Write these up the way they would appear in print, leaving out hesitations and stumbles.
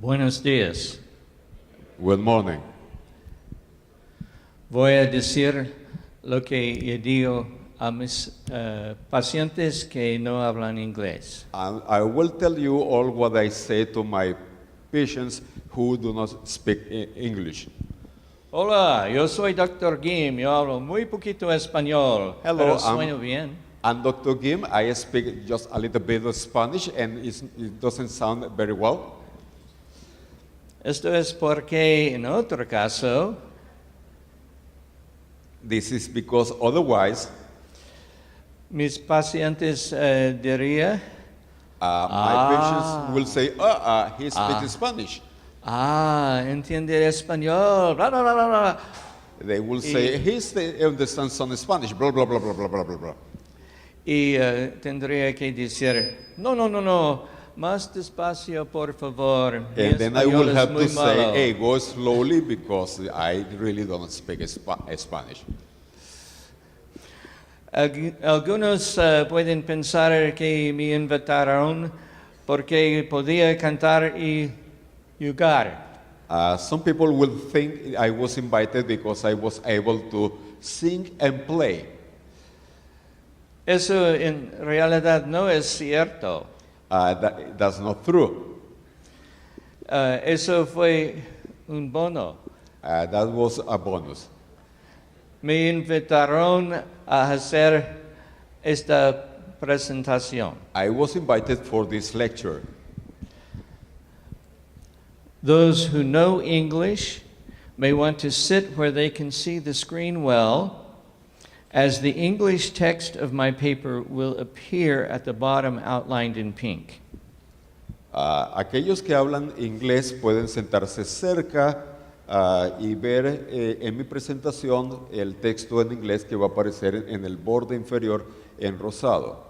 Buenos días. Good morning. Voy a decir lo que yo digo a mis pacientes que no hablan inglés. And I will tell you all what I say to my patients who do not speak English. Hola, yo soy Dr. Gim, yo hablo muy poquito español, Hello, pero sueno bien. I'm Dr. Gim. I speak just a little bit of Spanish and it doesn't sound very well. Esto es porque en otro caso This is because otherwise mis pacientes dirían, my patients will say, he speaks Spanish. entiende español, bla, bla, bla, bla, bla. They will say, he understands some Spanish, blah, blah, blah, blah, blah, blah, blah, blah. Y tendría que decir, no, más despacio, por favor. Mi And then I will español es have muy to malo. say, hey, go slowly because I really don't speak Spanish. Algunos pueden pensar que me invitaron porque podía cantar y jugar. Some people will think I was invited because I was able to sing and play. Eso en realidad no es cierto. That's not true. Eso fue un bono. That was a bonus. Me invitaron a hacer esta presentación. I was invited for this lecture. Those who know English may want to sit where they can see the screen well, as the English text of my paper will appear at the bottom outlined in pink. Aquellos que hablan inglés pueden sentarse cerca y ver en mi presentación el texto en inglés que va a aparecer en el borde inferior en rosado.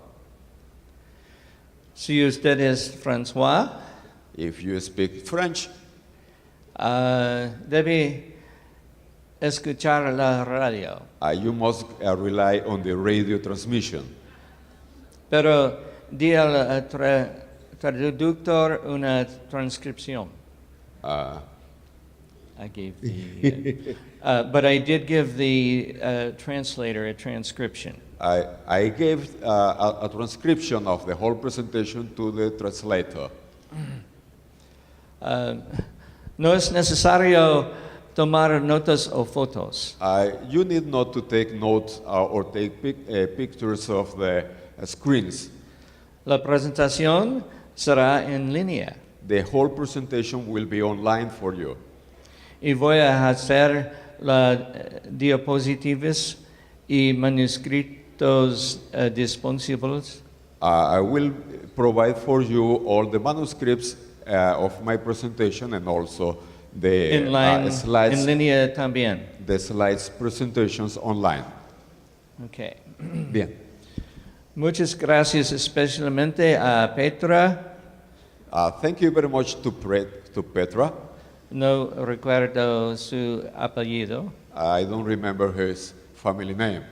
Si usted es François, If you speak French, debe escuchar la radio. you must rely on the radio transmission. Pero di al traductor una transcripción. I gave the, but I did give the translator a transcription. I gave a transcription of the whole presentation to the translator. No es necesario tomar notas o fotos. You need not to take notes or take pictures of the screens. La presentación será en línea The whole presentation will be online for you. y voy a hacer las diapositivas y manuscritos disponibles. I will provide for you all the manuscripts of my presentation and also the slides, En línea también. the slides presentations online. Okay. Bien. Muchas gracias especialmente a Petra. Thank you very much to Petra. No recuerdo su apellido. I don't remember his family name.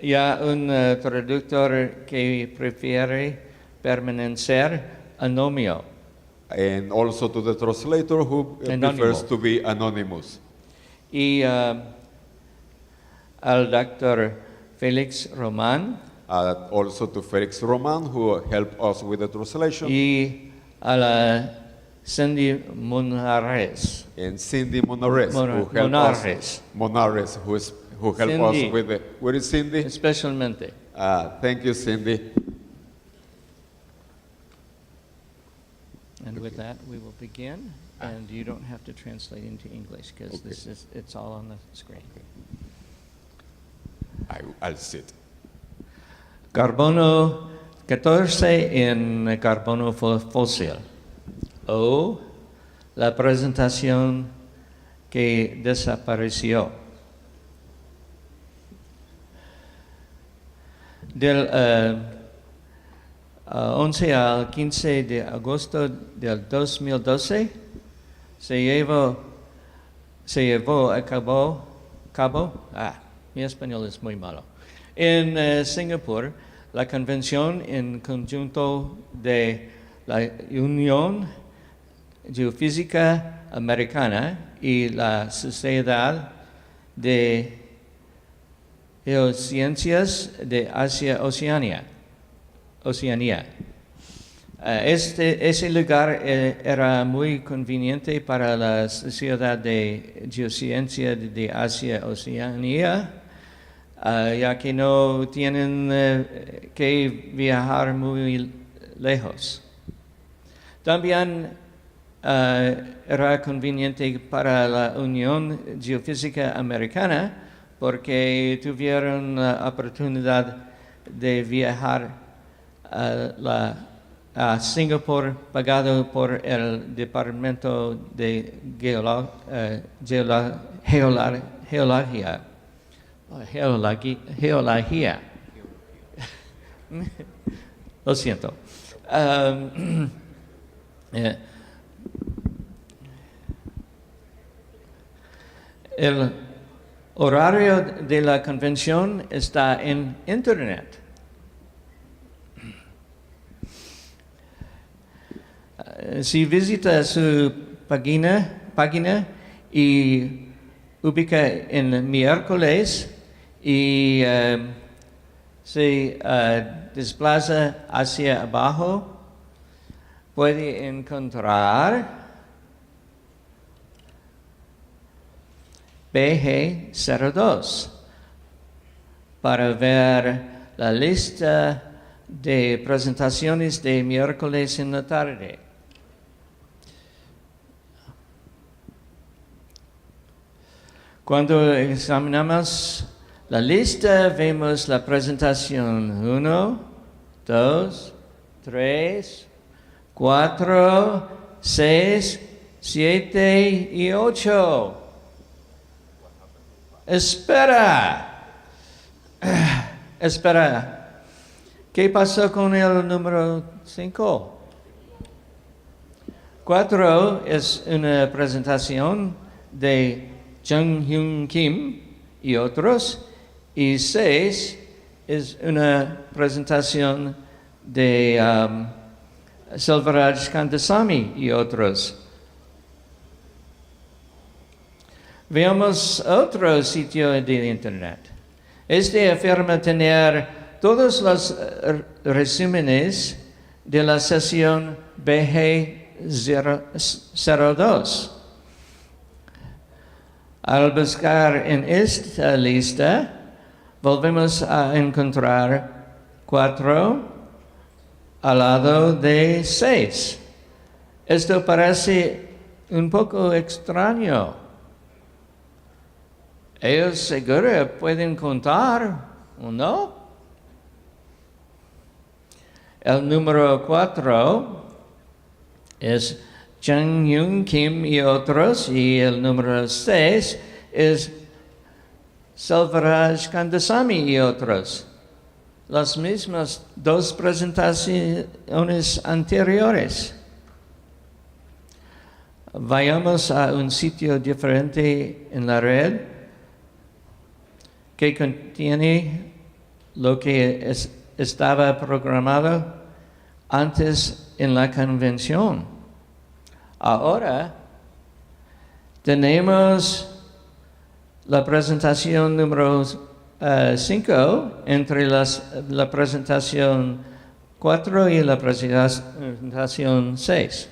Ya un traductor que prefiere permanecer anónimo. And also to the translator who prefers to be anonymous. Y al doctor Félix Román. Also to Felix Roman who helped us with the translation. Y a la Cindy Monares. And Cindy Monares who helped us. Monares who helped us with the. Where is Cindy? Especialmente. Thank you, Cindy. And with that, we will begin. And you don't have to translate into English because it's all on the screen. I'll sit. Carbono 14 en carbono fósil. O la presentación que desapareció. Del 11 al 15 de agosto del 2012 se llevó a cabo, mi español es muy malo, en Singapur, la convención en conjunto de la Unión Geofísica Americana y la Sociedad de Geociencias de Asia-Oceanía. Ese lugar era muy conveniente para la Sociedad de Geociencia de Asia-Oceanía, ya que no tienen que viajar muy lejos. También era conveniente para la Unión Geofísica Americana porque tuvieron la oportunidad de viajar a Singapur pagado por el Departamento de Geología. Lo siento. El horario de la convención está en Internet. Si visita su página y ubica en miércoles y se desplaza hacia abajo, puede encontrar BG02 para ver la lista de presentaciones de miércoles en la tarde. Cuando examinamos la lista, vemos la presentación 1, 2, 3, 4, 6, 7 y 8. Espera. ¿Qué pasó con el número 5? 4 es una presentación de Jung Hyun Kim y otros, y 6 es una presentación de Selvaraj Kandasamy y otros. Veamos otro sitio de Internet. Este afirma tener todos los resúmenes de la sesión BG02. Al buscar en esta lista, volvemos a encontrar 4 al lado de 6. Esto parece un poco extraño. Ellos seguro pueden contar, ¿o no? El número 4 es Jung Hyun Kim y otros, y el número 6 es Selvaraj Kandasamy y otros. Las mismas dos presentaciones anteriores. Vayamos a un sitio diferente en la red que contiene lo que estaba programado antes en la convención. Ahora tenemos la presentación número 5 entre la presentación 4 y la presentación 6.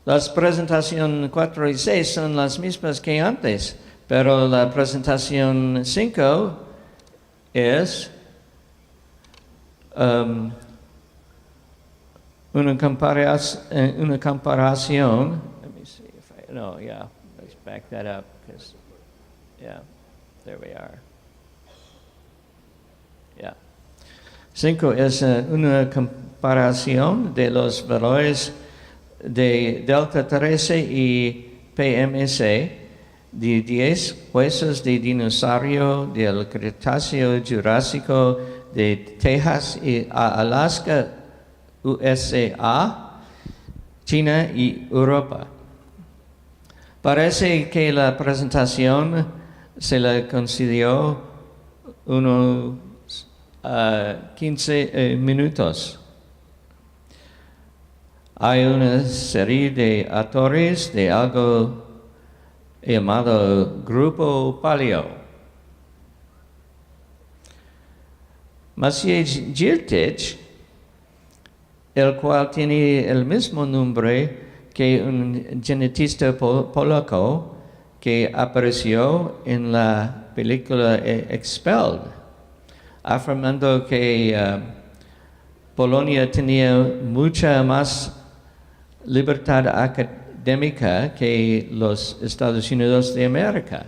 Las presentaciones 4 y 6 son las mismas que antes, pero la presentación 5 es una comparación. Let me see if let's back that up, because, there we are. 5 es una comparación de los valores de delta 13 y PMC de 10 huesos de dinosaurio del Cretáceo Jurásico de Texas y Alaska, USA, China y Europa. Parece que la presentación se le concedió unos 15 minutos. Hay una serie de autores de algo llamado Grupo Palio. Maciej Giertych, el cual tiene el mismo nombre que un genetista polaco que apareció en la película Expelled, afirmando que Polonia tenía mucha más libertad académica que los Estados Unidos de América.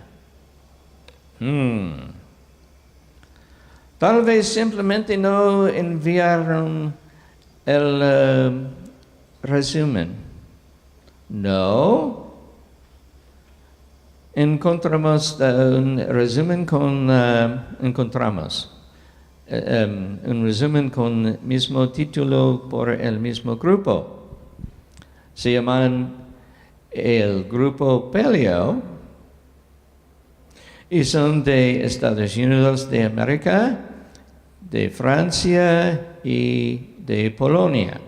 Tal vez simplemente no enviaron el resumen. No. Encontramos un resumen encontramos un resumen con mismo título por el mismo grupo. Se llaman el Grupo Palio y son de Estados Unidos de América, de Francia y de Polonia.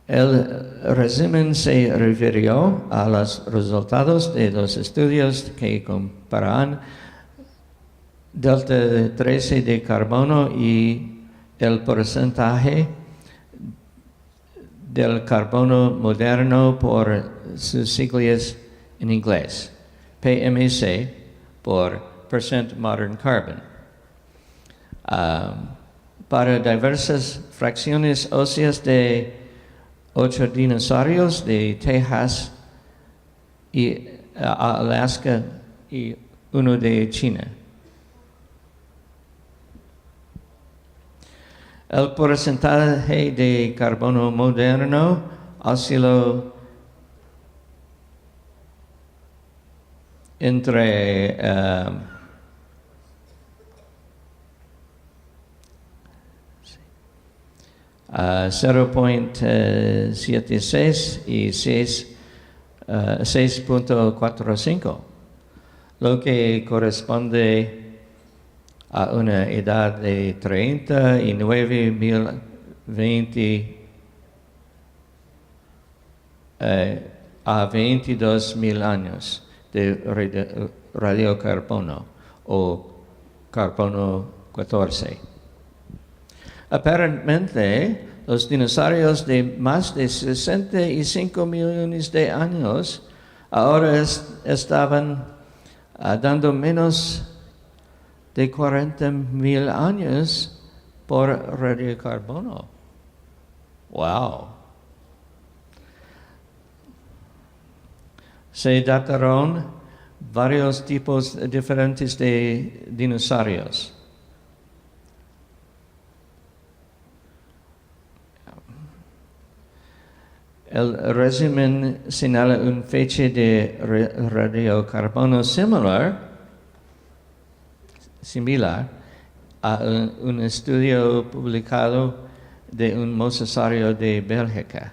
El resumen se refirió a los resultados de los estudios que comparan delta 13 de carbono y el porcentaje del carbono moderno por sus siglas en inglés, PMC por Percent Modern Carbon. Para diversas fracciones óseas de 8 dinosaurios de Texas y Alaska y uno de China. El porcentaje de carbono moderno osciló entre 0.76 y 6.45, lo que corresponde a una edad de 39.020 a 22.000 años de radiocarbono o carbono 14. Aparentemente, los dinosaurios de más de 65 millones de años ahora estaban dando menos de 40.000 años por radiocarbono. Wow. Se dataron varios tipos diferentes de dinosaurios. El resumen señala una fecha de radiocarbono similar a un estudio publicado de un mosaico de Bélgica.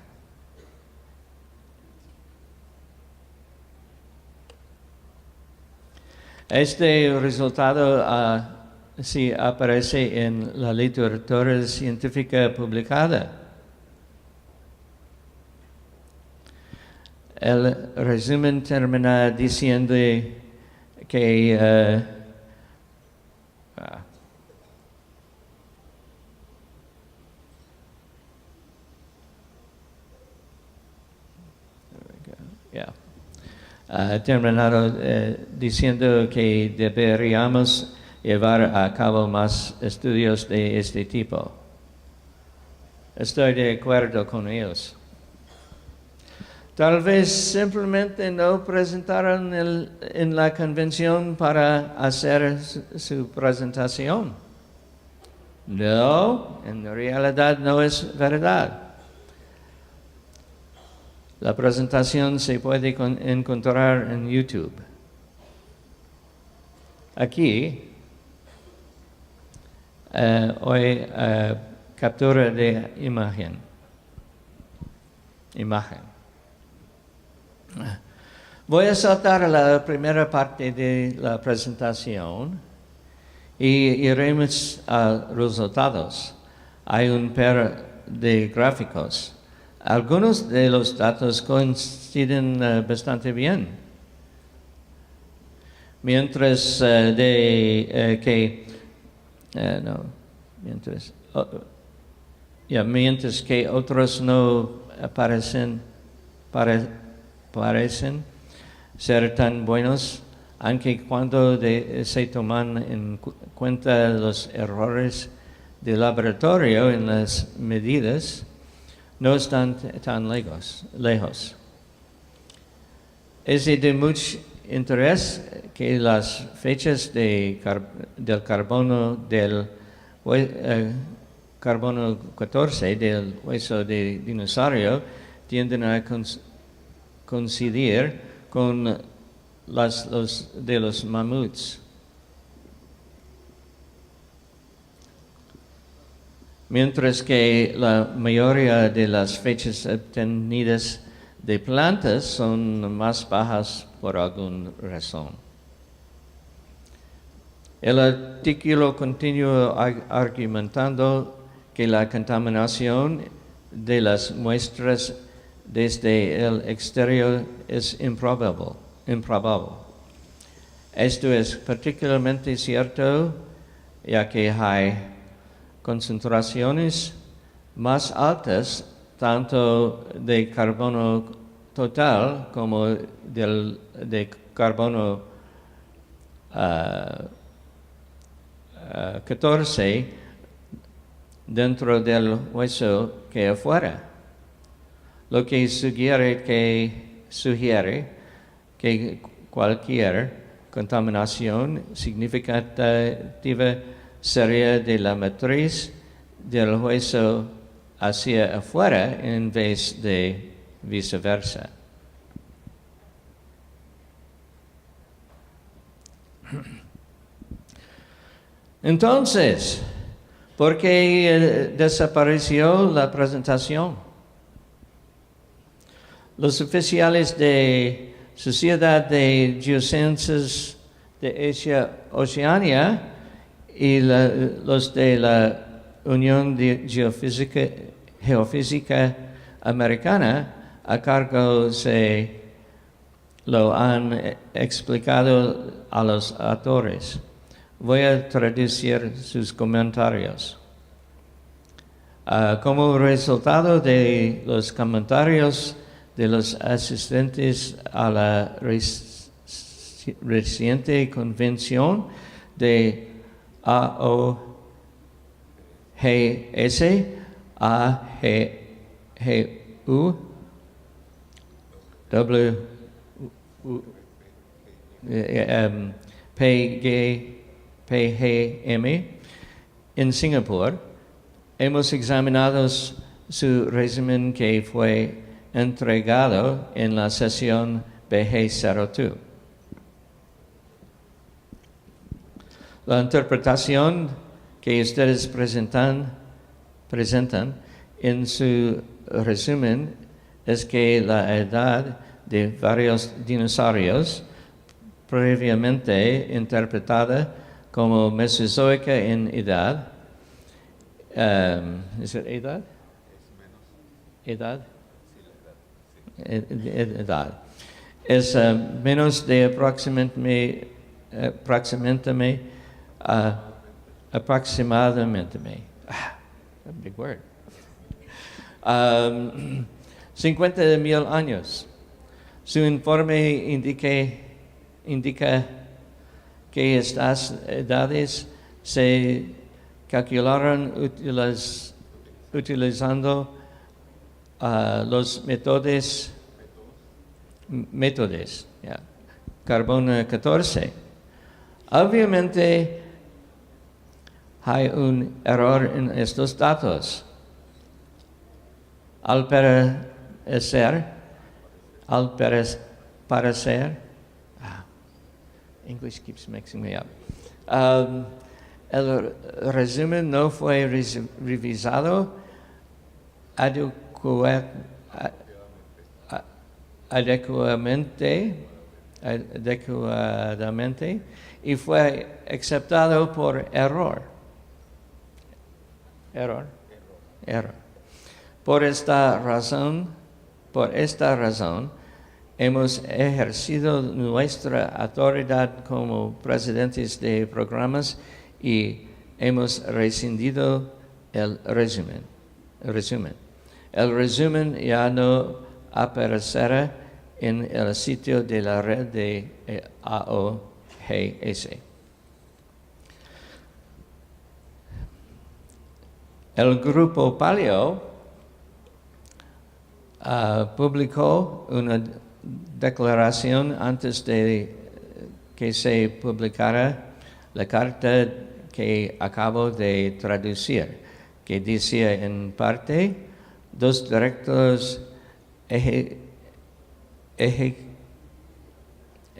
Este resultado sí aparece en la literatura científica publicada. El resumen termina diciendo que diciendo que deberíamos llevar a cabo más estudios de este tipo. Estoy de acuerdo con ellos. Tal vez simplemente no presentaron en la convención para hacer su presentación. No, en realidad no es verdad. La presentación se puede encontrar en YouTube. Aquí, hoy captura de imagen. Voy a saltar a la primera parte de la presentación y iremos a resultados. Hay un par de gráficos. Algunos de los datos coinciden bastante bien. Mientras mientras que otros no parecen ser tan buenos, aunque cuando se toman en cuenta los errores de laboratorio en las medidas, no están tan lejos. Es de mucho interés que las fechas del carbono carbono 14 del hueso de dinosaurio tienden a coincidir con los de los mamuts. Mientras que la mayoría de las fechas obtenidas de plantas son más bajas por alguna razón. El artículo continúa argumentando que la contaminación de las muestras desde el exterior es improbable. Esto es particularmente cierto ya que hay concentraciones más altas tanto de carbono total como de carbono 14 dentro del hueso que afuera, lo que sugiere que cualquier contaminación significativa sería de la matriz del hueso hacia afuera en vez de viceversa. Entonces, ¿por qué desapareció la presentación? Los oficiales de Sociedad de Geociencias de Asia Oceania y los de la Unión de Geofísica Americana a cargo se lo han explicado a los autores. Voy a traducir sus comentarios. Como resultado de los comentarios de los asistentes a la reciente convención de AOGS, AGGU, PGM en Singapur, hemos examinado su resumen que fue entregado en la sesión BG02. La interpretación que ustedes presentan en su resumen es que la edad de varios dinosaurios previamente interpretada como mesozoica en edad, ¿es edad? ¿Edad? Edad. Es menos de aproximadamente, a big word, 50,000 años. Su informe indica que estas edades se calcularon utilizando los métodos, carbono 14. Obviamente hay un error en estos datos. Al parecer, English keeps mixing me up. El resumen no fue revisado adecuadamente adecuadamente y fue aceptado por error. Error. Por esta razón, hemos ejercido nuestra autoridad como presidentes de programas y hemos rescindido el resumen. El resumen ya no aparecerá en el sitio de la red de AOGS. El grupo Palio publicó una declaración antes de que se publicara la carta que acabo de traducir, que decía en parte, dos directores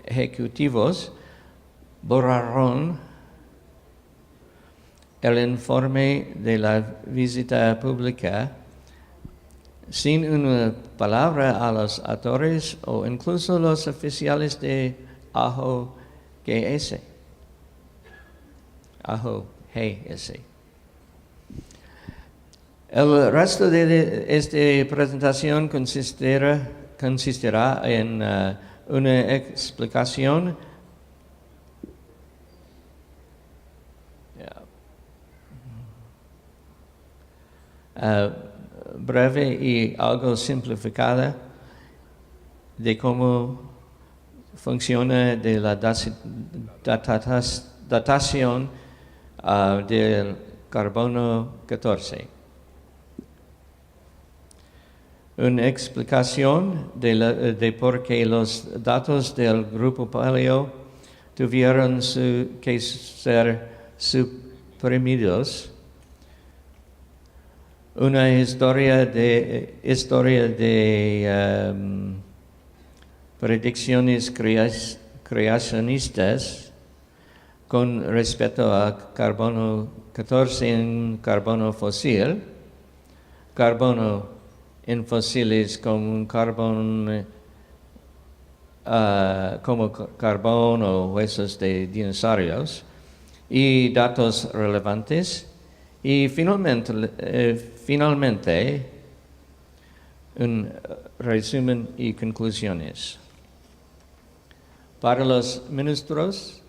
ejecutivos borraron el informe de la visita pública sin una palabra a los autores o incluso los oficiales de AOGS. El resto de esta presentación consistirá en una explicación breve y algo simplificada de cómo funciona de la datación del carbono 14. Una explicación de por qué los datos del grupo Palio tuvieron que ser suprimidos. Una historia de predicciones creacionistas con respecto a carbono 14 en carbono fósil, carbono en fósiles como carbón o huesos de dinosaurios y datos relevantes. Y finalmente, un resumen y conclusiones. Para los ministros,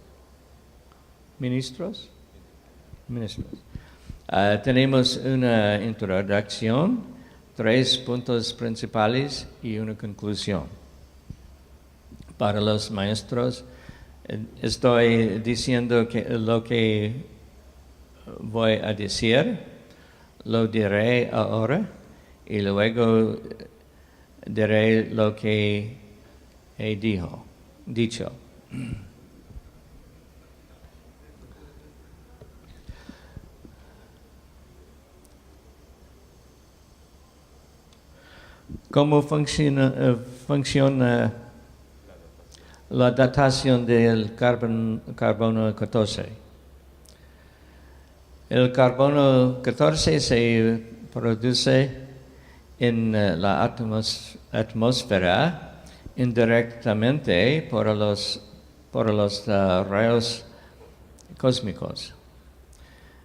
tenemos una introducción, 3 puntos principales y una conclusión. Para los maestros, estoy diciendo que lo que voy a decir, lo diré ahora y luego diré lo que he dicho. ¿Cómo funciona la datación del carbono 14? El carbono 14 se produce en la atmósfera indirectamente por los rayos cósmicos.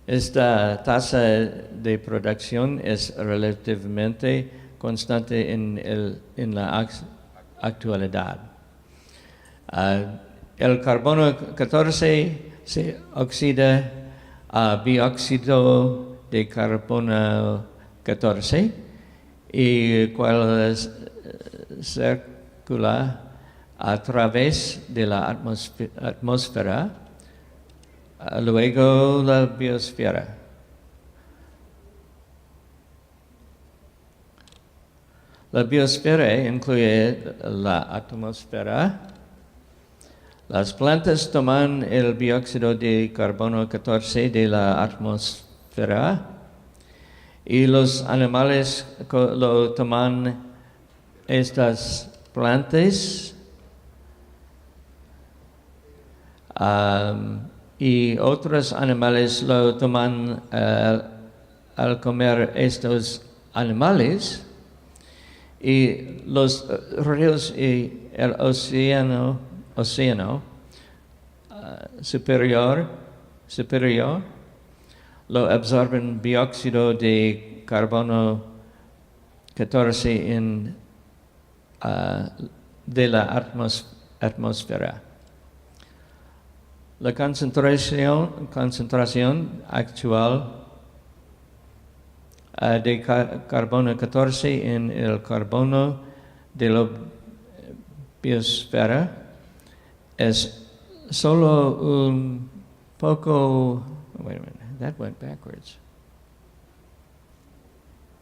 Esta tasa de producción es relativamente constante en la actualidad. El carbono 14 se oxida a dióxido de carbono 14 y cual circula a través de la atmósfera, luego la biosfera. La biosfera incluye la atmósfera. Las plantas toman el dióxido de carbono 14 de la atmósfera y los animales lo toman. Estas plantas y otros animales lo toman al comer estos animales, y los ríos y el océano océano superior, lo absorben dióxido de carbono 14 de la atmósfera. La concentración actual de carbono 14 en el carbono de la biosfera es solo un poco. Wait a minute, that went backwards.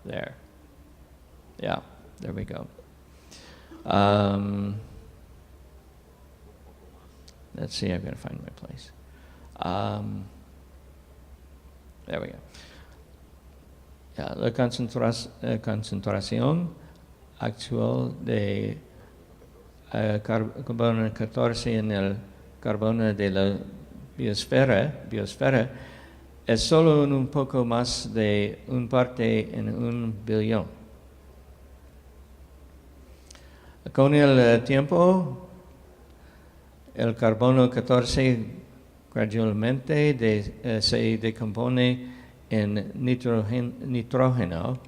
There. Yeah, there we go. Let's see, I've got to find my place. There we go. Yeah, la concentración actual de carbono 14 en el carbono de la biosfera es solo un poco más de un parte en un billón. Con el tiempo, el carbono 14 gradualmente se decompone en nitrógeno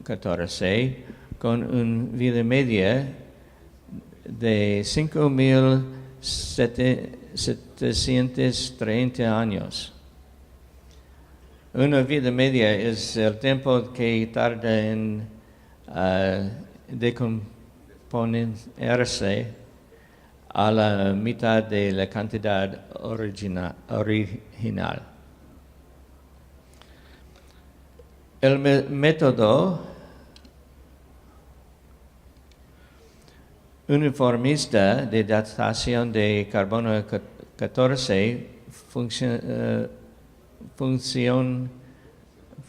14 con una vida media de 5.730 años. Una vida media es el tiempo que tarda en decomponerse a la mitad de la cantidad original. El método uniformista de datación de carbono 14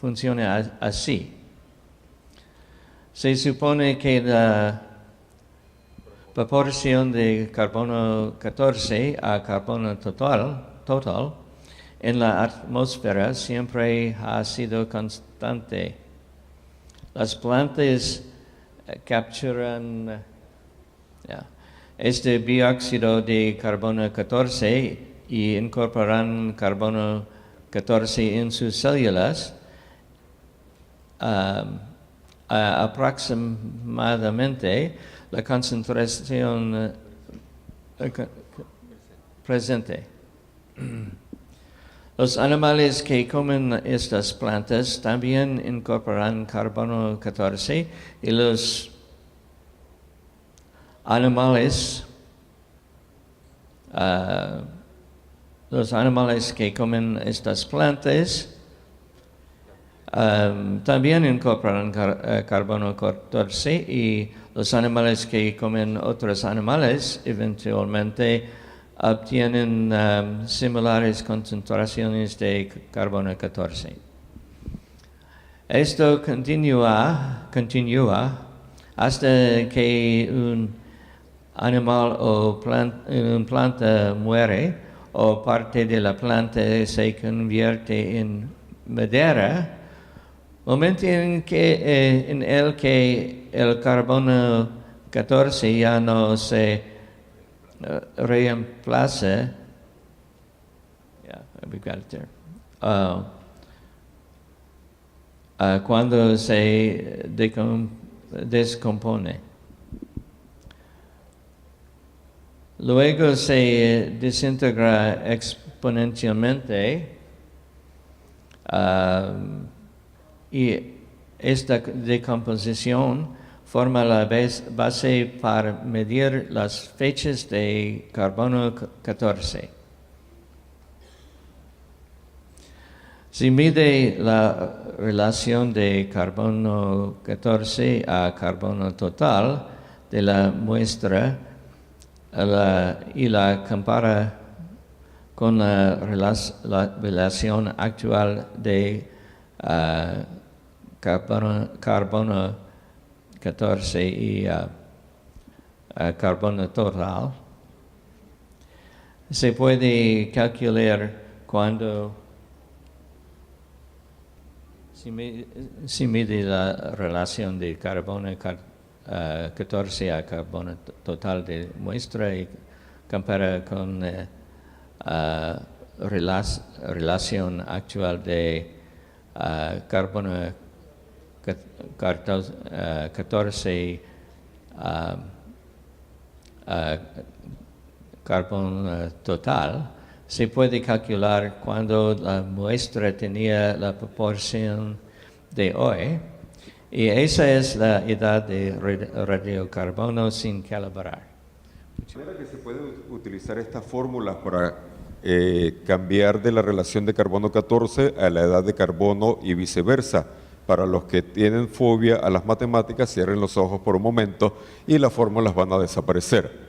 funciona así. Se supone que la proporción de carbono 14 a carbono total en la atmósfera siempre ha sido constante. Las plantas capturan este dióxido de carbono 14 y incorporan carbono 14 en sus células. Aproximadamente la concentración presente. Los animales que comen estas plantas también incorporan carbono 14 y los animales que comen estas plantas también incorporan carbono 14 y los animales que comen otros animales eventualmente obtienen similares concentraciones de carbono 14. Esto continúa hasta que un animal o planta muere o parte de la planta se convierte en madera, momento en el que el carbono 14 ya no se reemplaza. Yeah, we got it there. Cuando se descompone. Luego se desintegra exponencialmente y esta decomposición forma la base para medir las fechas de carbono 14. Se mide la relación de carbono 14 a carbono total de la muestra y la compara con la relación actual de carbono 14 y carbono total. Se puede calcular cuando se mide la relación de carbono 14 a carbono total de muestra y compara con relación actual de carbono 14 carbono total, se puede calcular cuando la muestra tenía la proporción de hoy, y esa es la edad de radiocarbono sin calibrar. De manera que se puede utilizar estas fórmulas para cambiar de la relación de carbono 14 a la edad de carbono y viceversa. Para los que tienen fobia a las matemáticas, cierren los ojos por un momento y las fórmulas van a desaparecer.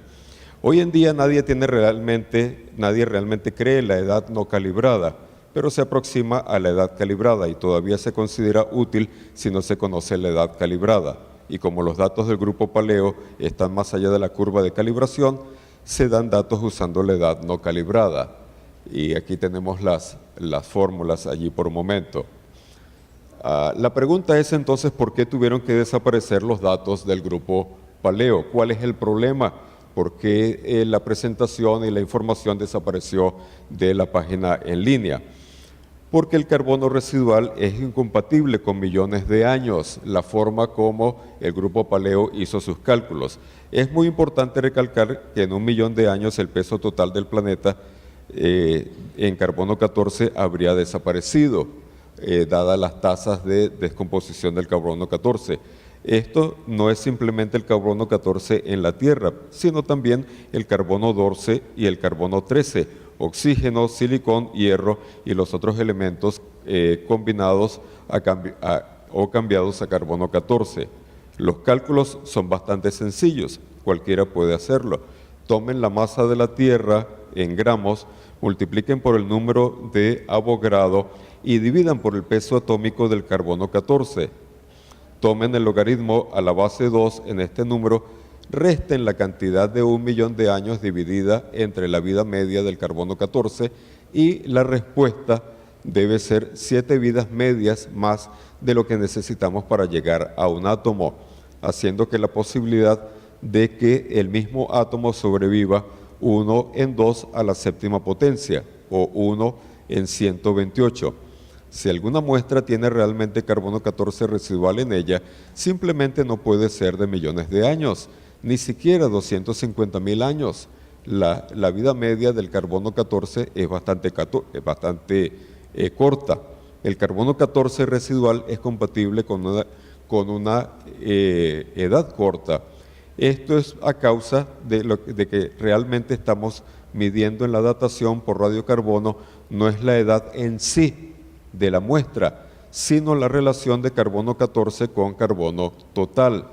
Hoy en día nadie realmente cree la edad no calibrada, pero se aproxima a la edad calibrada y todavía se considera útil si no se conoce la edad calibrada. Y como los datos del grupo Paleo están más allá de la curva de calibración, se dan datos usando la edad no calibrada. Y aquí tenemos las fórmulas allí por un momento. La pregunta es entonces, ¿por qué tuvieron que desaparecer los datos del grupo Paleo? ¿Cuál es el problema? ¿Por qué la presentación y la información desapareció de la página en línea? Porque el carbono residual es incompatible con millones de años, la forma como el grupo Paleo hizo sus cálculos. Es muy importante recalcar que en 1 millón de años el peso total del planeta en carbono 14 habría desaparecido, dadas las tasas de descomposición del carbono 14. Esto no es simplemente el carbono 14 en la Tierra, sino también el carbono 12 y el carbono 13, oxígeno, silicón, hierro y los otros elementos combinados o cambiados a carbono 14. Los cálculos son bastante sencillos, cualquiera puede hacerlo. Tomen la masa de la Tierra en gramos, multipliquen por el número de Avogadro y dividan por el peso atómico del carbono 14. Tomen el logaritmo a la base 2 en este número, resten la cantidad de 1 millón de años dividida entre la vida media del carbono 14 y la respuesta debe ser 7 vidas medias más de lo que necesitamos para llegar a un átomo, haciendo que la posibilidad de que el mismo átomo sobreviva 1 en 2 a la séptima potencia o 1 en 128. Si alguna muestra tiene realmente carbono 14 residual en ella, simplemente no puede ser de millones de años, ni siquiera 250.000 años. La vida media del carbono 14 es bastante corta. El carbono 14 residual es compatible con una edad corta. Esto es a causa de que realmente estamos midiendo en la datación por radiocarbono, no es la edad en sí de la muestra, sino la relación de carbono 14 con carbono total.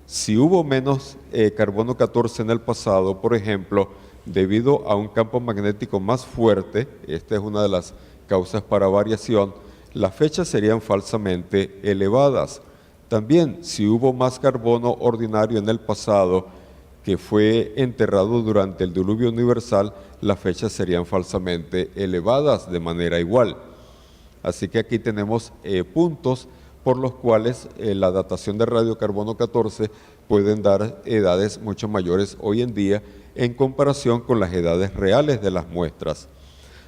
Si hubo menos carbono 14 en el pasado, por ejemplo, debido a un campo magnético más fuerte, esta es una de las causas para variación, las fechas serían falsamente elevadas. También, si hubo más carbono ordinario en el pasado que fue enterrado durante el diluvio universal, las fechas serían falsamente elevadas de manera igual. Así que aquí tenemos puntos por los cuales la datación de radiocarbono 14 pueden dar edades mucho mayores hoy en día en comparación con las edades reales de las muestras.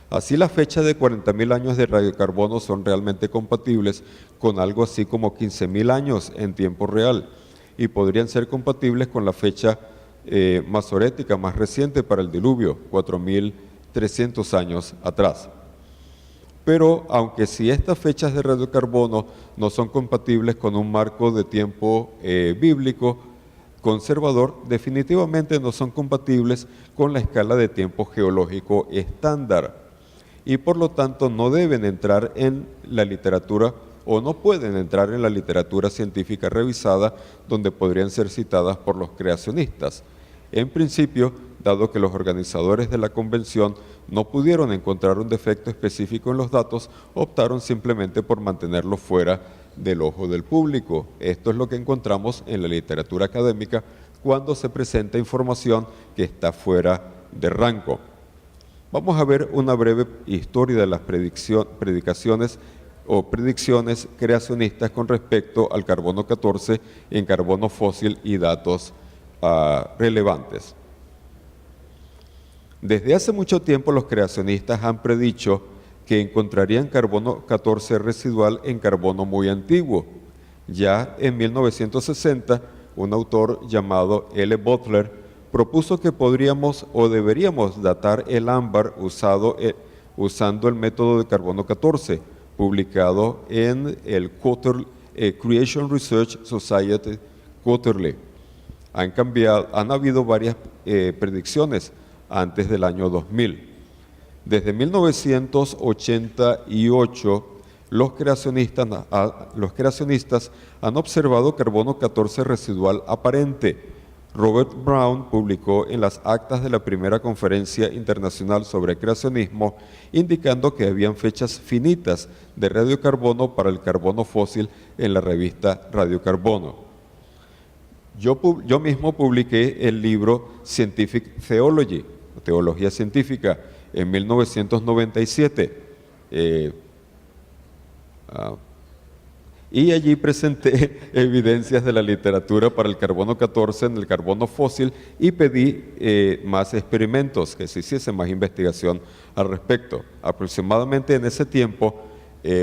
Así, la fecha de 40.000 años de radiocarbono son realmente compatibles con algo así como 15.000 años en tiempo real y podrían ser compatibles con la fecha masorética más reciente para el diluvio, 4.300 años atrás. Pero aunque si estas fechas de radiocarbono no son compatibles con un marco de tiempo bíblico conservador, definitivamente no son compatibles con la escala de tiempo geológico estándar y por lo tanto no deben entrar en la literatura o no pueden entrar en la literatura científica revisada donde podrían ser citadas por los creacionistas. En principio, dado que los organizadores de la convención no pudieron encontrar un defecto específico en los datos, optaron simplemente por mantenerlos fuera del ojo del público. Esto es lo que encontramos en la literatura académica cuando se presenta información que está fuera de rango. Vamos a ver una breve historia de las predicaciones o predicciones creacionistas con respecto al carbono 14 en carbono fósil y datos relevantes. Desde hace mucho tiempo los creacionistas han predicho que encontrarían carbono 14 residual en carbono muy antiguo. Ya en 1960, un autor llamado L. Butler propuso que podríamos o deberíamos datar el ámbar usando el método de carbono 14, publicado en el Creation Research Society Quarterly. Han habido varias predicciones antes del año 2000. Desde 1988, los creacionistas han observado carbono 14 residual aparente. Robert Brown publicó en las actas de la primera conferencia internacional sobre creacionismo, indicando que habían fechas finitas de radiocarbono para el carbono fósil en la revista Radiocarbono. Yo mismo publiqué el libro Scientific Theology, Teología Científica, en 1997. Y allí presenté evidencias de la literatura para el carbono 14 en el carbono fósil y pedí más experimentos, que se hiciese más investigación al respecto. Aproximadamente en ese tiempo,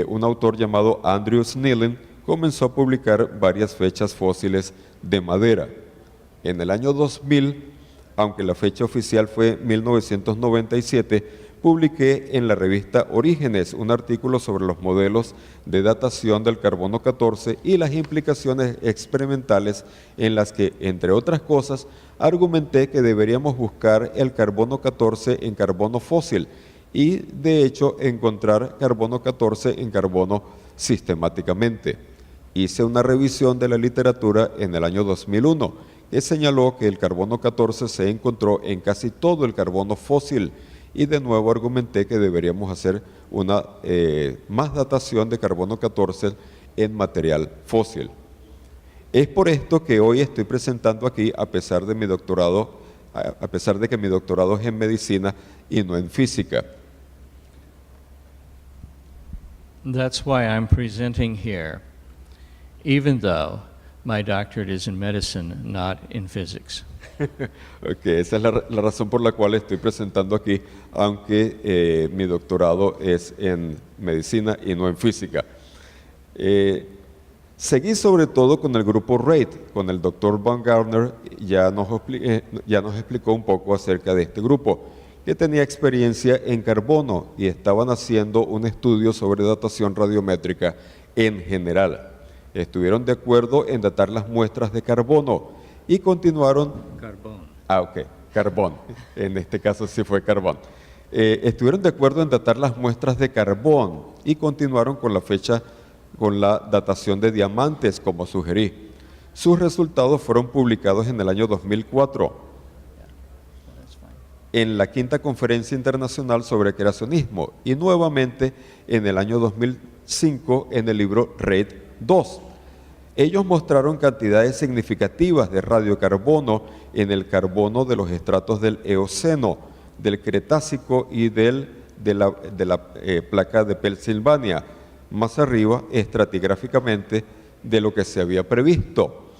un autor llamado Andrew Snelling comenzó a publicar varias fechas fósiles de madera. En el año 2000, aunque la fecha oficial fue 1997, publiqué en la revista Orígenes un artículo sobre los modelos de datación del carbono 14 y las implicaciones experimentales en las que, entre otras cosas, argumenté que deberíamos buscar el carbono 14 en carbono fósil y, de hecho, encontrar carbono 14 en carbono sistemáticamente. Hice una revisión de la literatura en el año 2001 que señaló que el carbono 14 se encontró en casi todo el carbono fósil y de nuevo argumenté que deberíamos hacer una más datación de carbono 14 en material fósil. Es por esto que hoy estoy presentando aquí, a pesar de que mi doctorado es en medicina y no en física. That's why I'm presenting here, even though my doctorate is in medicine, not in physics. Okay, esa es la razón por la cual estoy presentando aquí, aunque mi doctorado es en medicina y no en física. Seguí sobre todo con el grupo RAID, con el doctor Baumgartner, ya nos explicó un poco acerca de este grupo, que tenía experiencia en carbono y estaban haciendo un estudio sobre datación radiométrica en general. Estuvieron de acuerdo en datar las muestras de carbono y continuaron... Carbón. En este caso sí fue carbón. Estuvieron de acuerdo en datar las muestras de carbón y continuaron con la datación de diamantes, como sugerí. Sus resultados fueron publicados en el año 2004 en la quinta conferencia internacional sobre creacionismo y nuevamente en el año 2005 en el libro RAID 2. Ellos mostraron cantidades significativas de radiocarbono en el carbono de los estratos del Eoceno, del Cretácico y de la placa de Pensilvania, más arriba estratigráficamente de lo que se había previsto.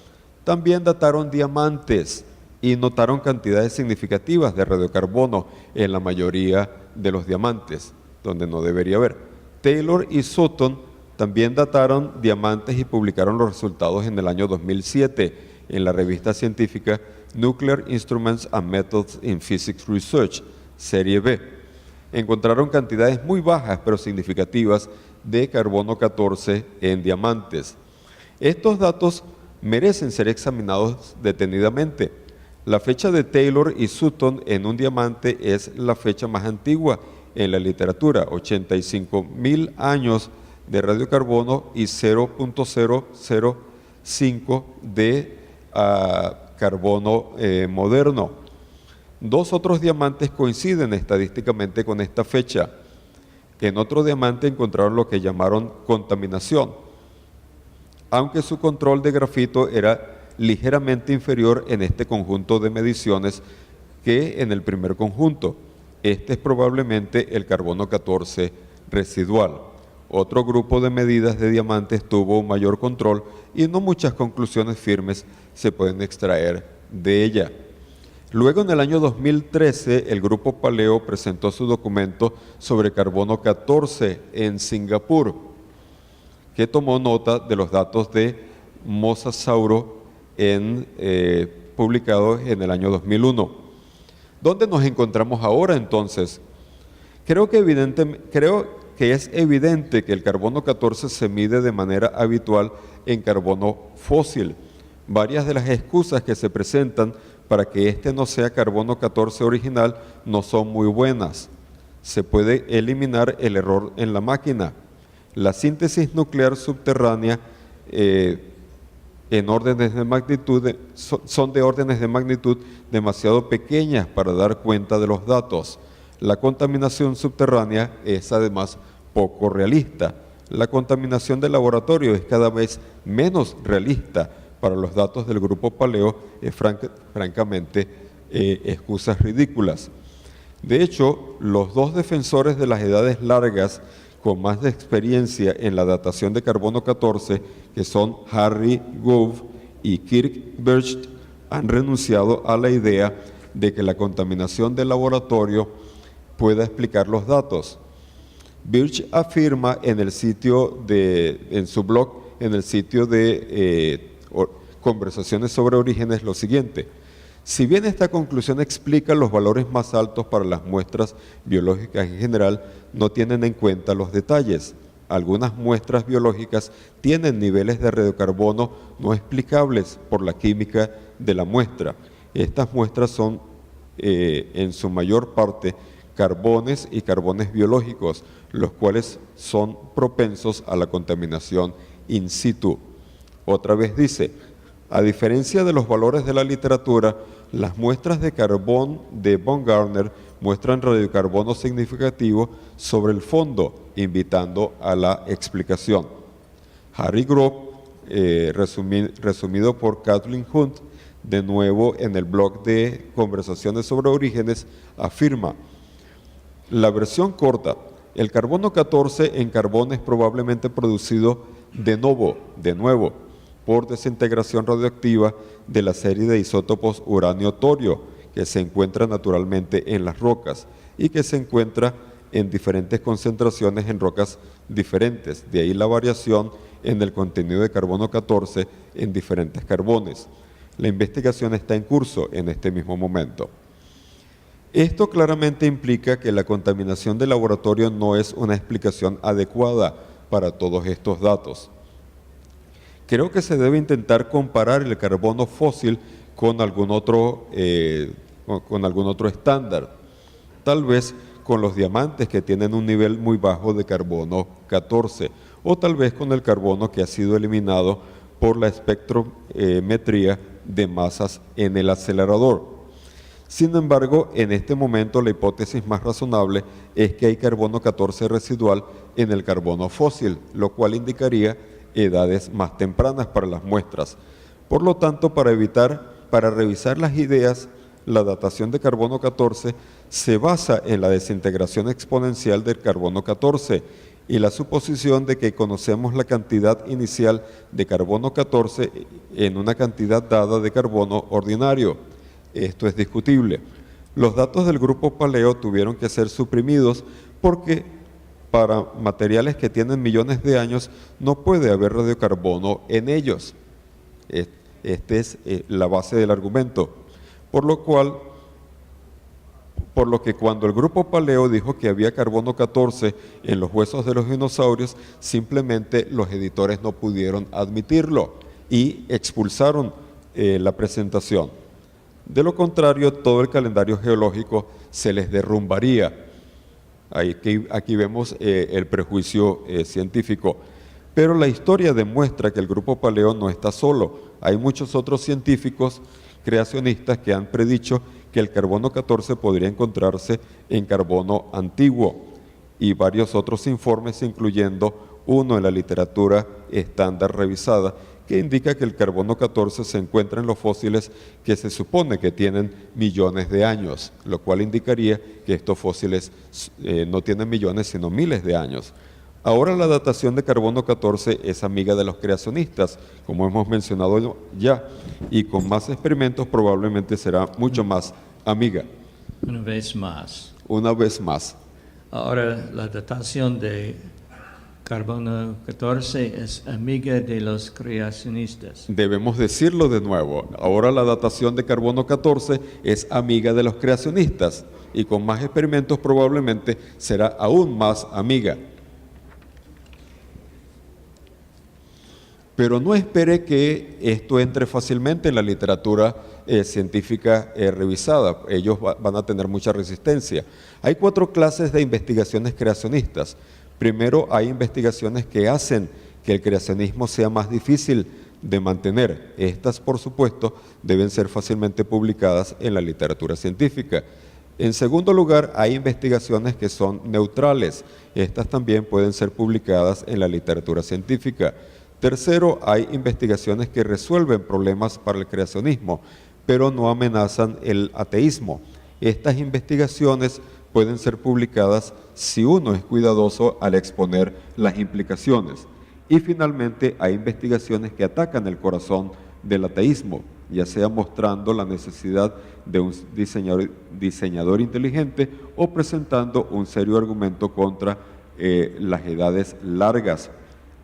También dataron diamantes y notaron cantidades significativas de radiocarbono en la mayoría de los diamantes, donde no debería haber. Taylor y Sutton también dataron diamantes y publicaron los resultados en el año 2007 en la revista científica Nuclear Instruments and Methods in Physics Research, serie B. Encontraron cantidades muy bajas pero significativas de carbono 14 en diamantes. Estos datos merecen ser examinados detenidamente. La fecha de Taylor y Sutton en un diamante es la fecha más antigua en la literatura, 85,000 años de radiocarbono y 0.005 de carbono moderno. Dos otros diamantes coinciden estadísticamente con esta fecha. En otro diamante encontraron lo que llamaron contaminación, aunque su control de grafito era ligeramente inferior en este conjunto de mediciones que en el primer conjunto. Este es probablemente el carbono 14 residual. Otro grupo de medidas de diamantes tuvo un mayor control y no muchas conclusiones firmes se pueden extraer de ella. Luego, en el año 2013, el Grupo Paleo presentó su documento sobre carbono 14 en Singapur, que tomó nota de los datos de Mosasauro publicados en el año 2001. ¿Dónde nos encontramos ahora entonces? Creo que es evidente que el carbono 14 se mide de manera habitual en carbono fósil. Varias de las excusas que se presentan para que este no sea carbono 14 original no son muy buenas. Se puede eliminar el error en la máquina. La síntesis nuclear subterránea son de órdenes de magnitud demasiado pequeñas para dar cuenta de los datos. La contaminación subterránea es además poco realista. La contaminación de laboratorio es cada vez menos realista. Para los datos del Grupo Paleo es francamente excusas ridículas. De hecho, los dos defensores de las edades largas con más de experiencia en la datación de carbono 14, que son Harry Gove y Kirk Birch, han renunciado a la idea de que la contaminación del laboratorio pueda explicar los datos. Birch afirma en su blog, en el sitio de Conversaciones sobre Orígenes, lo siguiente: si bien esta conclusión explica los valores más altos para las muestras biológicas en general, no tienen en cuenta los detalles. Algunas muestras biológicas tienen niveles de radiocarbono no explicables por la química de la muestra. Estas muestras son en su mayor parte carbones y carbones biológicos, los cuales son propensos a la contaminación in situ. Otra vez dice: a diferencia de los valores de la literatura, las muestras de carbón de Baumgartner muestran radiocarbono significativo sobre el fondo, invitando a la explicación. Harry Grove, resumido por Kathleen Hunt, de nuevo en el blog de Conversaciones sobre Orígenes, afirma: la versión corta, el carbono 14 en carbón es probablemente producido de nuevo, por desintegración radioactiva de la serie de isótopos uranio-torio que se encuentra naturalmente en las rocas y que se encuentra en diferentes concentraciones en rocas diferentes. De ahí la variación en el contenido de carbono 14 en diferentes carbones. La investigación está en curso en este mismo momento. Esto claramente implica que la contaminación de laboratorio no es una explicación adecuada para todos estos datos. Creo que se debe intentar comparar el carbono fósil con algún otro estándar, tal vez con los diamantes que tienen un nivel muy bajo de carbono 14, o tal vez con el carbono que ha sido eliminado por la espectrometría de masas en el acelerador. Sin embargo, en este momento la hipótesis más razonable es que hay carbono 14 residual en el carbono fósil, lo cual indicaría edades más tempranas para las muestras. Por lo tanto, para revisar las ideas, la datación de carbono 14 se basa en la desintegración exponencial del carbono 14 y la suposición de que conocemos la cantidad inicial de carbono 14 en una cantidad dada de carbono ordinario. Esto es discutible. Los datos del Grupo Paleo tuvieron que ser suprimidos porque para materiales que tienen millones de años no puede haber radiocarbono en ellos. Esta es la base del argumento. Por lo que cuando el Grupo Paleo dijo que había carbono 14 en los huesos de los dinosaurios, simplemente los editores no pudieron admitirlo y expulsaron la presentación. De lo contrario, todo el calendario geológico se les derrumbaría. Aquí vemos el prejuicio científico. Pero la historia demuestra que el Grupo Paleo no está solo. Hay muchos otros científicos creacionistas que han predicho que el carbono 14 podría encontrarse en carbono antiguo, y varios otros informes, incluyendo uno en la literatura estándar revisada, que indica que el carbono 14 se encuentra en los fósiles que se supone que tienen millones de años, lo cual indicaría que estos fósiles no tienen millones sino miles de años. Ahora la datación de carbono 14 es amiga de los creacionistas, como hemos mencionado ya, y con más experimentos probablemente será mucho más amiga. Una vez más. Una vez más. Ahora la datación de carbono 14 es amiga de los creacionistas. Debemos decirlo de nuevo. Ahora la datación de carbono 14 es amiga de los creacionistas y con más experimentos probablemente será aún más amiga. Pero no espere que esto entre fácilmente en la literatura científica revisada. Ellos van a tener mucha resistencia. Hay 4 clases de investigaciones creacionistas. Primero, hay investigaciones que hacen que el creacionismo sea más difícil de mantener. Estas, por supuesto, deben ser fácilmente publicadas en la literatura científica. En segundo lugar, hay investigaciones que son neutrales. Estas también pueden ser publicadas en la literatura científica. Tercero, hay investigaciones que resuelven problemas para el creacionismo, pero no amenazan el ateísmo. Estas investigaciones pueden ser publicadas si uno es cuidadoso al exponer las implicaciones. Y finalmente, hay investigaciones que atacan el corazón del ateísmo, ya sea mostrando la necesidad de un diseñador inteligente o presentando un serio argumento contra las edades largas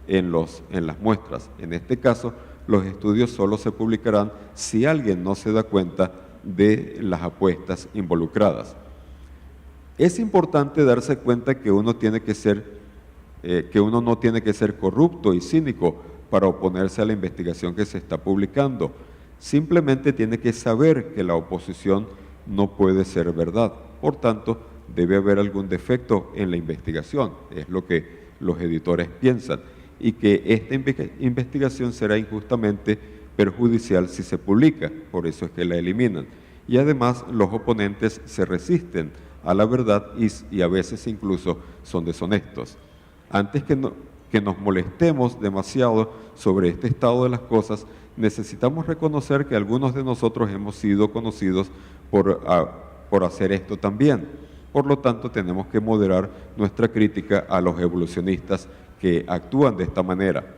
en las muestras. En este caso, los estudios solo se publicarán si alguien no se da cuenta de las apuestas involucradas. Es importante darse cuenta que uno no tiene que ser corrupto y cínico para oponerse a la investigación que se está publicando. Simplemente tiene que saber que la oposición no puede ser verdad. Por tanto, debe haber algún defecto en la investigación, es lo que los editores piensan, y que esta investigación será injustamente perjudicial si se publica, por eso es que la eliminan. Y además los oponentes se resisten a la verdad y a veces incluso son deshonestos. Antes que nos molestemos demasiado sobre este estado de las cosas, necesitamos reconocer que algunos de nosotros hemos sido conocidos por hacer esto también. Por lo tanto, tenemos que moderar nuestra crítica a los evolucionistas que actúan de esta manera.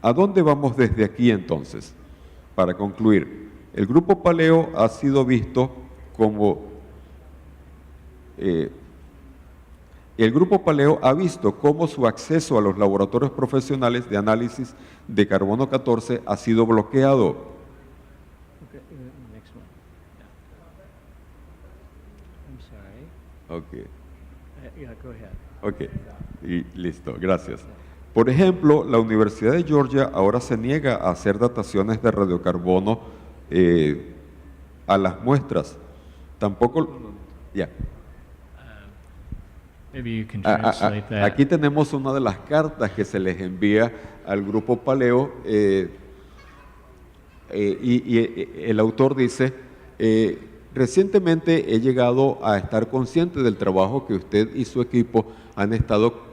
¿A dónde vamos desde aquí entonces? Para concluir, el grupo Paleo ha sido visto como el grupo Paleo ha visto cómo su acceso a los laboratorios profesionales de análisis de carbono 14 ha sido bloqueado. Okay, next one. Yeah. I'm sorry. Okay. Yeah, go ahead. Ok, y listo, gracias. Por ejemplo, la Universidad de Georgia ahora se niega a hacer dataciones de radiocarbono a las muestras. Tampoco... Ya. Maybe you can translate that. Aquí tenemos una de las cartas que se les envía al grupo Paleo y el autor dice, recientemente he llegado a estar consciente del trabajo que usted y su equipo han estado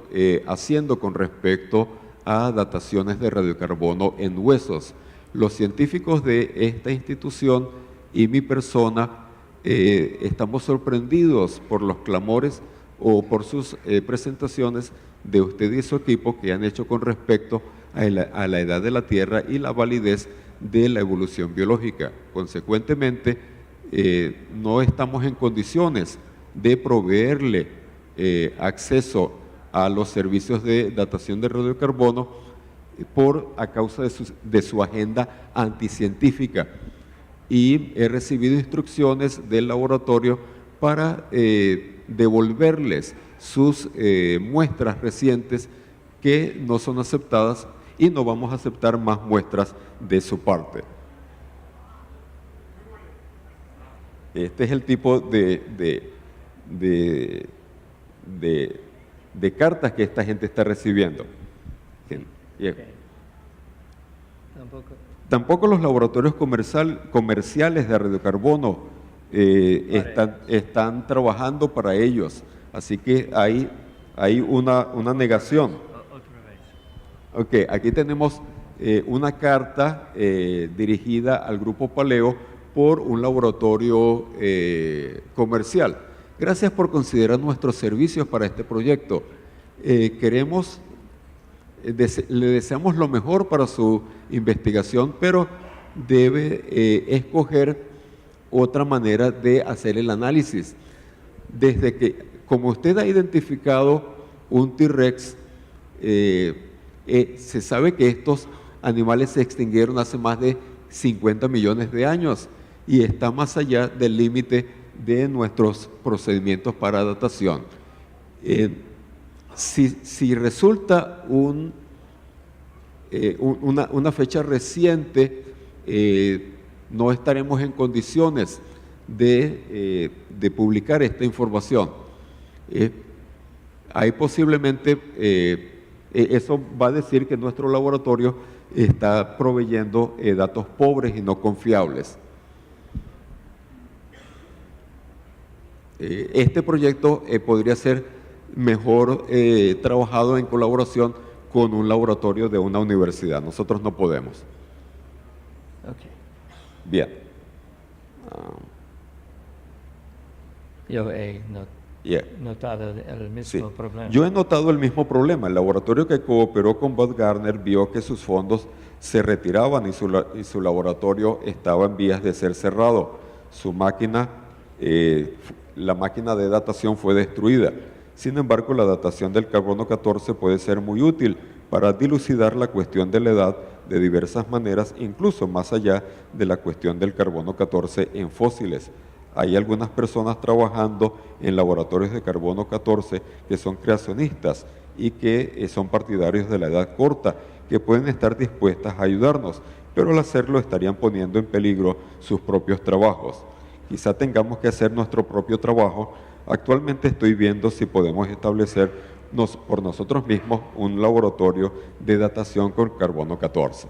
haciendo con respecto a dataciones de radiocarbono en huesos. Los científicos de esta institución y mi persona estamos sorprendidos por los clamores o por sus presentaciones de usted y su equipo que han hecho con respecto a la edad de la Tierra y la validez de la evolución biológica. Consecuentemente, no estamos en condiciones de proveerle acceso a los servicios de datación de radiocarbono a causa de su agenda anticientífica. Y he recibido instrucciones del laboratorio para devolverles sus muestras recientes que no son aceptadas y no vamos a aceptar más muestras de su parte. Este es el tipo de cartas que esta gente está recibiendo. Okay. Tampoco los laboratorios comerciales de radiocarbono están trabajando para ellos. Así que hay una negación. Ok, aquí tenemos una carta dirigida al grupo Paleo por un laboratorio comercial. Gracias por considerar nuestros servicios para este proyecto. Queremos le deseamos lo mejor para su investigación, pero debe escoger otra manera de hacer el análisis. Desde que, como usted ha identificado un T-Rex, se sabe que estos animales se extinguieron hace más de 50 millones de años y está más allá del límite de nuestros procedimientos para datación. Si resulta una fecha reciente, no estaremos en condiciones de publicar esta información. Ahí posiblemente eso va a decir que nuestro laboratorio está proveyendo datos pobres y no confiables. Este proyecto podría ser mejor trabajado en colaboración con un laboratorio de una universidad. Nosotros no podemos. Okay. Bien. Yo he Yeah. notado el Sí. mismo problema. Yo he notado el mismo problema. El laboratorio que cooperó con Bud Gardner vio que sus fondos se retiraban y su laboratorio estaba en vías de ser cerrado. Su máquina, la máquina de datación fue destruida. Sin embargo, la datación del carbono 14 puede ser muy útil para dilucidar la cuestión de la edad de diversas maneras, incluso más allá de la cuestión del carbono 14 en fósiles. Hay algunas personas trabajando en laboratorios de carbono 14 que son creacionistas y que son partidarios de la edad corta, que pueden estar dispuestas a ayudarnos, pero al hacerlo estarían poniendo en peligro sus propios trabajos. Quizá tengamos que hacer nuestro propio trabajo. Actualmente estoy viendo si podemos establecer por nosotros mismos un laboratorio de datación con carbono 14.